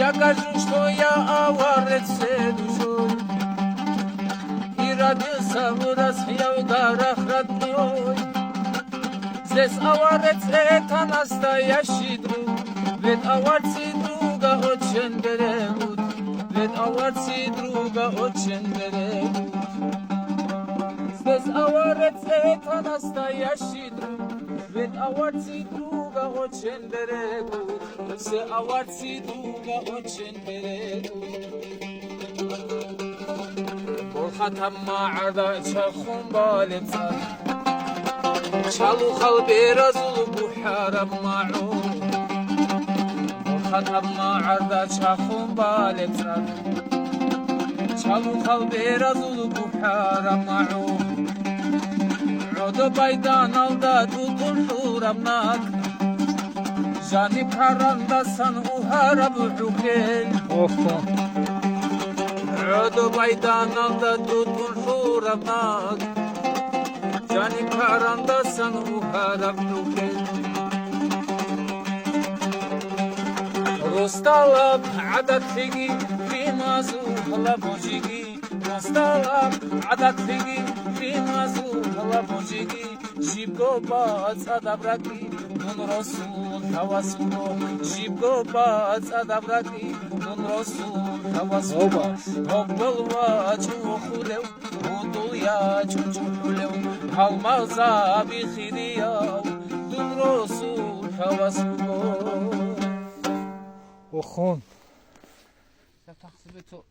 Я кажу, что я аварец душой, и родился, вырос я в горах родной. Здесь аварец это настоящий друг, ведь аварцы друга очень берегут, ведь аварцы друга очень берегут. Здесь аварец это настоящий друг, ведь аварцы друга очень берегут, все аварцы друга очень берегут. Бурхатамма арда чахун балецад, чалухал беразул бухарам маун. Бурхатамма арда чахун балецад, чалухал беразул бухарам маун. عود baydan alda tutulduramnak Jani paranda san uhara buhukel عود baydan alda tutulduramnak Jani paranda san uhara buhukel Rostalab adat ligi Rimazu labojigi Rostalab adat ligi Rimazu labojigi Jibgo baz adabraki Nun Rasul havasugo Jibgo baz adabraki Nun Rasul havasugo Hobbal va chuhulev Udul ya chuchulev Halmaza bi khiriyav Nun Rasul havasugo Oxon. Ya taksibe to